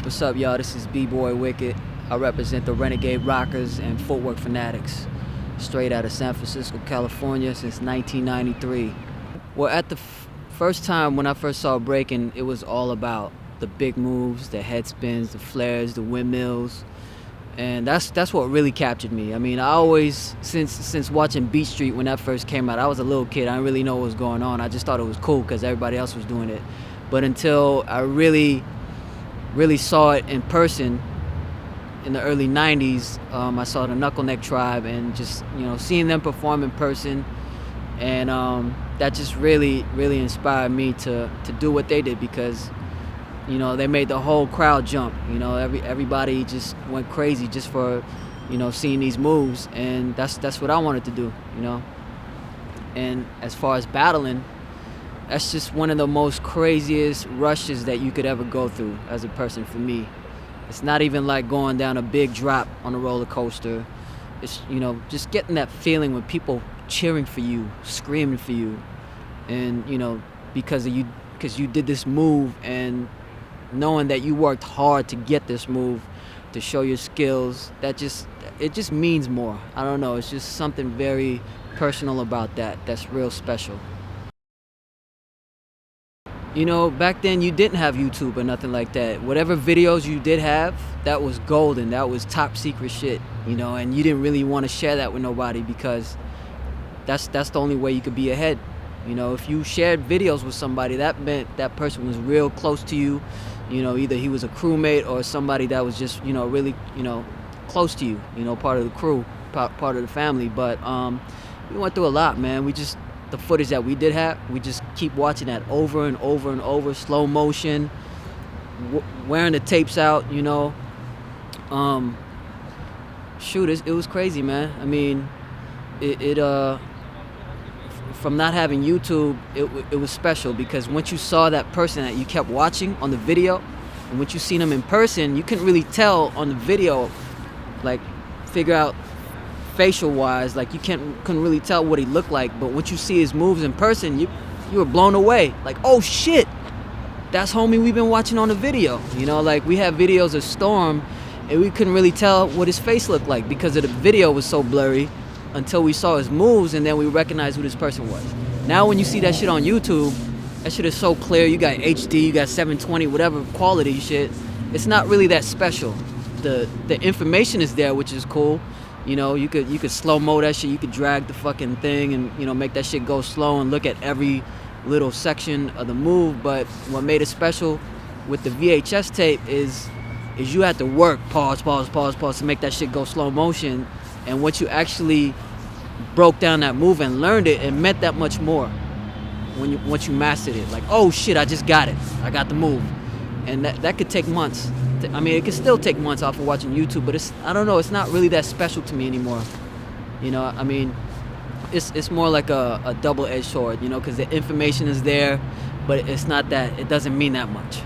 What's up, y'all? This is BBoy Wicket. I represent the Renegade Rockers and Footwork Fanatics, straight out of San Francisco, California since 1993. Well, at the first time when I first saw breaking, it was all about the big moves, the head spins, the flares, the windmills, and that's what really captured me. I mean, I always, since watching Beat Street when that first came out, I was a little kid. I didn't really know what was going on. I just thought it was cool because everybody else was doing it. But until I really saw it in person in the early 90s, I saw the Knuckleneck Tribe, and just seeing them perform in person, and that just really inspired me to do what they did, because they made the whole crowd jump. Everybody just went crazy just for seeing these moves, and that's what I wanted to do. And as far as battling, that's just one of the most craziest rushes that you could ever go through as a person. For me, it's not even like going down a big drop on a roller coaster. It's just getting that feeling when people cheering for you, screaming for you, and because you did this move, and knowing that you worked hard to get this move, to show your skills. It just means more. I don't know, it's just something very personal about that's real special. Back then you didn't have YouTube or nothing like that. Whatever videos you did have, that was golden. That was top secret shit, and you didn't really want to share that with nobody, because that's the only way you could be ahead. If you shared videos with somebody, that meant that person was real close to you. Either he was a crewmate or somebody that was just, really, close to you, part of the crew, part of the family. But we went through a lot, man. The footage that we did have, we just keep watching that over and over and over, slow motion, wearing the tapes out, shoot, it was crazy, man. I mean, from not having YouTube, it was special, because once you saw that person that you kept watching on the video, and once you seen them in person, you couldn't really tell on the video, like, figure out facial wise, like, you couldn't really tell what he looked like. But once you see his moves in person, you were blown away. Like, oh shit, that's homie we've been watching on the video. Like, we have videos of Storm, and we couldn't really tell what his face looked like because of the video was so blurry, until we saw his moves, and then we recognized who this person was. Now when you see that shit on YouTube, that shit is so clear. You got HD, you got 720, whatever quality shit. It's not really that special. The information is there, which is cool. You could slow-mo that shit. You could drag the fucking thing and make that shit go slow and look at every little section of the move. But what made it special with the VHS tape is you had to work, pause to make that shit go slow motion. And once you actually broke down that move and learned it, it meant that much more once you mastered it. Like, oh shit, I just got it. I got the move. And that could take months. I mean, it could still take months off of watching YouTube, but I don't know, it's not really that special to me anymore. I mean, it's more like a double-edged sword, because the information is there, but it's not that, it doesn't mean that much.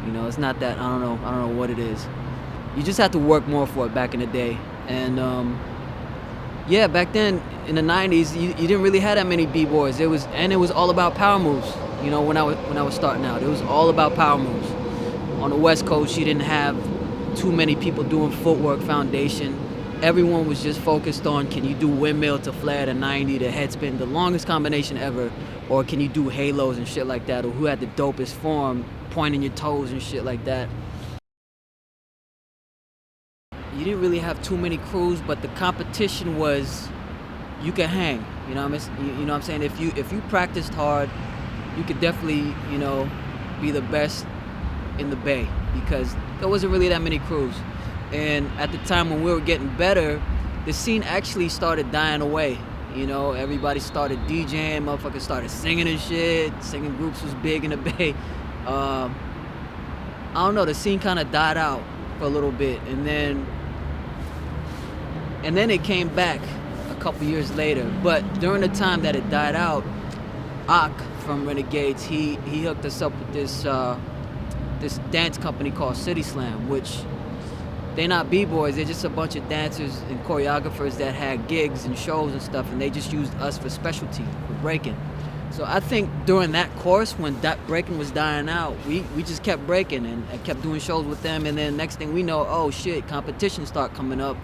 It's not that, I don't know what it is. You just have to work more for it back in the day. And yeah, back then in the 90s, you didn't really have that many b-boys. It was all about power moves. When I was starting out, it was all about power moves. On the West Coast, you didn't have too many people doing footwork foundation. Everyone was just focused on, can you do windmill to flare to 90 to head spin, the longest combination ever, or can you do halos and shit like that, or who had the dopest form, pointing your toes and shit like that. You didn't really have too many crews, but the competition was, you could hang. You know what I'm saying? If you practiced hard, you could definitely be the best in the Bay, because there wasn't really that many crews. And at the time when we were getting better, the scene actually started dying away. Everybody started DJing, motherfuckers started singing and shit. Singing groups was big in the Bay. I don't know, the scene kind of died out for a little bit, and then it came back a couple years later. But during the time that it died out, Ak from Renegades, he hooked us up with this dance company called City Slam, which they're not b-boys, they're just a bunch of dancers and choreographers that had gigs and shows and stuff, and they just used us for specialty, for breaking. So I think during that course, when that breaking was dying out, we just kept breaking and kept doing shows with them. And then next thing we know, oh shit, competitions start coming up.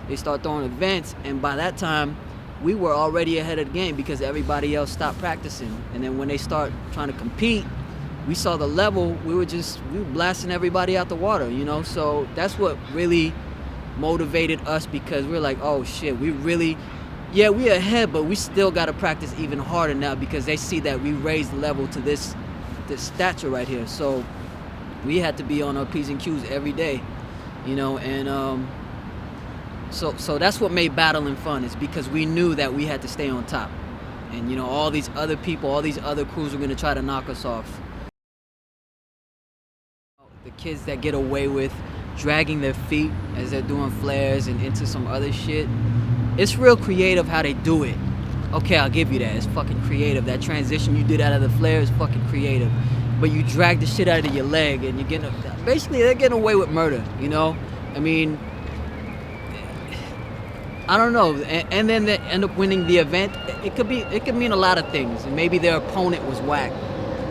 They start throwing events. And by that time, we were already ahead of the game because everybody else stopped practicing. And then when they start trying to compete, we saw the level, we were blasting everybody out the water, you know? So that's what really motivated us, because we're like, oh shit, we're ahead, but we still got to practice even harder now because they see that we raised the level to this stature right here. So we had to be on our P's and Q's every day, you know, and so that's what made battling fun, is because we knew that we had to stay on top. And, you know, all these other people, all these other crews were going to try to knock us off. The kids that get away with dragging their feet as they're doing flares and into some other shit, it's real creative how they do it. Okay, I'll give you that. It's fucking creative. That transition you did out of the flare is fucking creative. But you drag the shit out of your leg and you're getting... Basically, they're getting away with murder, you know? I mean... I don't know. And then they end up winning the event. It could mean a lot of things. And maybe their opponent was whack.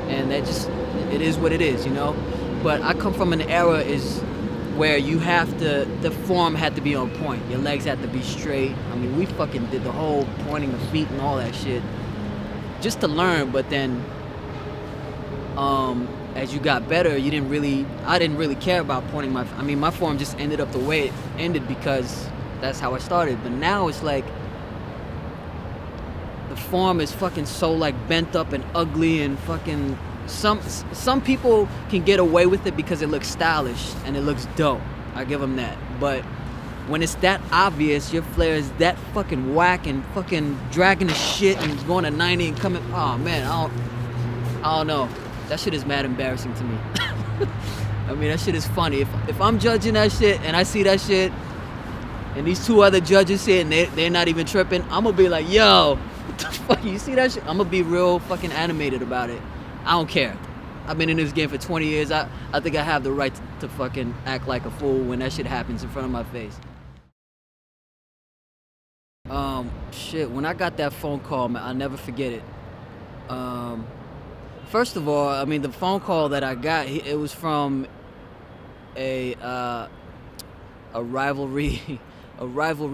And that just... It is what it is, you know? But I come from an era where the form had to be on point. Your legs had to be straight. I mean, we fucking did the whole pointing the feet and all that shit just to learn. But then, as you got better, I didn't really care about pointing my form just ended up the way it ended because that's how I started. But now it's like, the form is fucking so like bent up and ugly and fucking... Some people can get away with it because it looks stylish and it looks dope. I give them that. But when it's that obvious, your flare is that fucking whack and fucking dragging the shit and going to 90 and coming... Oh man, I don't know. That shit is mad embarrassing to me. I mean, that shit is funny. If I'm judging that shit and I see that shit and these two other judges see it and they're not even tripping, I'm gonna be like, yo, what the fuck, you see that shit? I'm gonna be real fucking animated about it. I don't care. I've been in this game for 20 years. I think I have the right to fucking act like a fool when that shit happens in front of my face. Shit, when I got that phone call, man, I'll never forget it. First of all, I mean, the phone call that I got, it was from a rivalry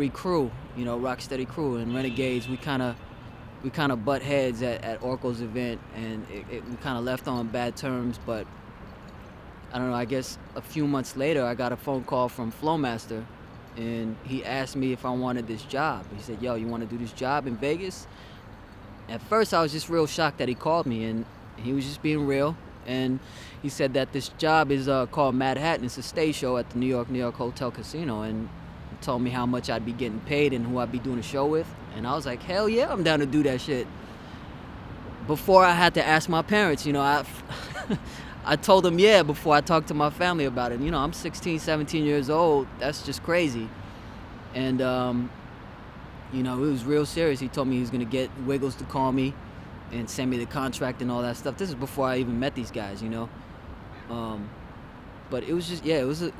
crew, you know, Rocksteady crew and Renegades. We kind of butt heads at Orko's event, and we kind of left on bad terms. But I don't know, I guess a few months later I got a phone call from Flowmaster, and he asked me if I wanted this job. He said, yo, you want to do this job in Vegas? At first I was just real shocked that he called me, and he was just being real. And he said that this job is called Mad Hatton. It's a stage show at the New York Hotel Casino, and he told me how much I'd be getting paid and who I'd be doing a show with. And I was like, hell yeah, I'm down to do that shit. Before I had to ask my parents, you know, I told them yeah before I talked to my family about it. You know, I'm 16, 17 years old. That's just crazy. And, you know, it was real serious. He told me he was going to get Wiggles to call me and send me the contract and all that stuff. This is before I even met these guys, you know. But it was just, yeah, it was the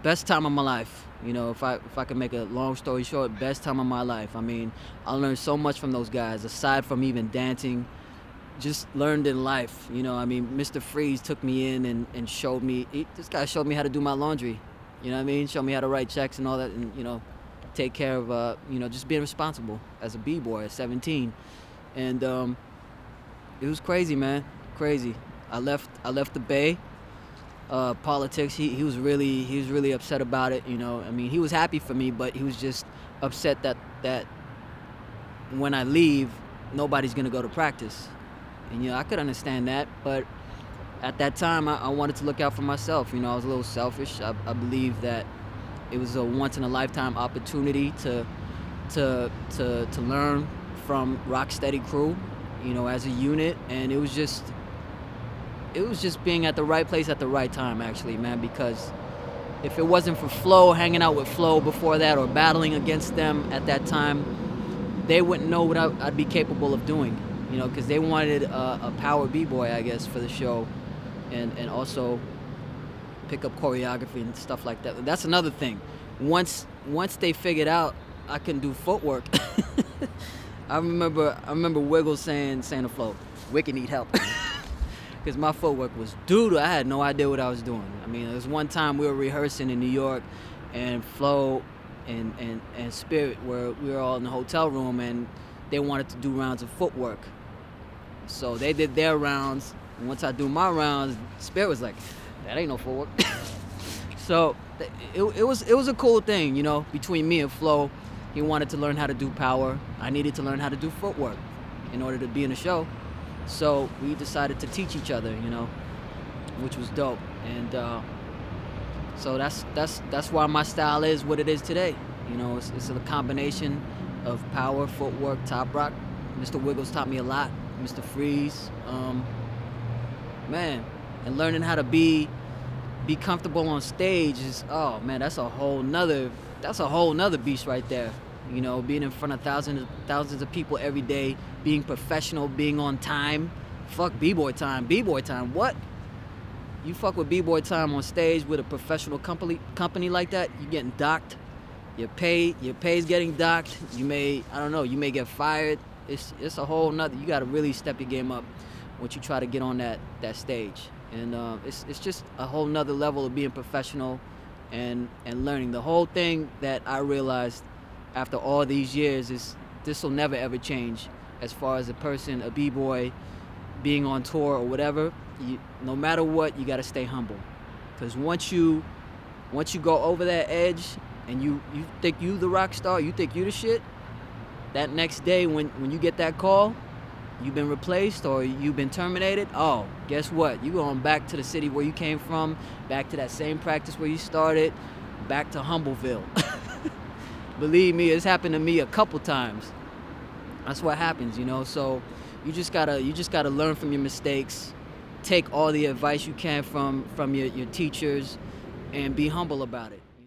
best time of my life. You know, if I could make a long story short, best time of my life. I mean, I learned so much from those guys, aside from even dancing, just learned in life. You know, I mean, Mr. Freeze took me in and showed me, this guy showed me how to do my laundry. You know what I mean? Showed me how to write checks and all that, and, you know, take care of, you know, just being responsible as a B-boy at 17. And it was crazy, man, crazy. I left the Bay. Politics, he was really upset about it, you know. I mean, he was happy for me, but he was just upset that when I leave, nobody's gonna go to practice. And, you know, I could understand that, but at that time, I wanted to look out for myself. You know, I was a little selfish. I believe that it was a once-in-a-lifetime opportunity to learn from Rocksteady crew, you know, as a unit, and it was just being at the right place at the right time, actually, man, because if it wasn't for Flo, hanging out with Flo before that, or battling against them at that time, they wouldn't know what I'd be capable of doing, you know, because they wanted a power B-boy, I guess, for the show, and also pick up choreography and stuff like that. That's another thing. Once they figured out I couldn't do footwork, I remember Wiggles saying to Flo, Wicket need help. Because my footwork was doodle. I had no idea what I was doing. I mean, there was one time we were rehearsing in New York, and Flo and Spirit we were all in the hotel room, and they wanted to do rounds of footwork. So they did their rounds, and once I do my rounds, Spirit was like, that ain't no footwork. So it was a cool thing, you know, between me and Flo. He wanted to learn how to do power. I needed to learn how to do footwork in order to be in the show. So we decided to teach each other, you know, which was dope. And so that's why my style is what it is today. You know, it's a combination of power, footwork, top rock. Mr. Wiggles taught me a lot. Mr. Freeze, man, and learning how to be comfortable on stage is, oh man, that's a whole nother beast right there. You know, being in front of thousands of people every day, being professional, being on time. Fuck B-boy time. B-boy time, what? You fuck with B-boy time on stage with a professional company like that, you getting docked. Your pay's getting docked. You may get fired. It's a whole nother. You got to really step your game up once you try to get on that stage. And it's just a whole nother level of being professional and learning. The whole thing that I realized after all these years is this will never ever change. As far as a person, a b-boy, being on tour or whatever, no matter what, you got to stay humble. Because once you go over that edge and you think you the rock star, you think you the shit, that next day when you get that call, you've been replaced or you've been terminated, oh, guess what? You going back to the city where you came from, back to that same practice where you started, back to Humbleville. Believe me, it's happened to me a couple times. That's what happens, you know. So you just gotta learn from your mistakes, take all the advice you can from your teachers, and be humble about it.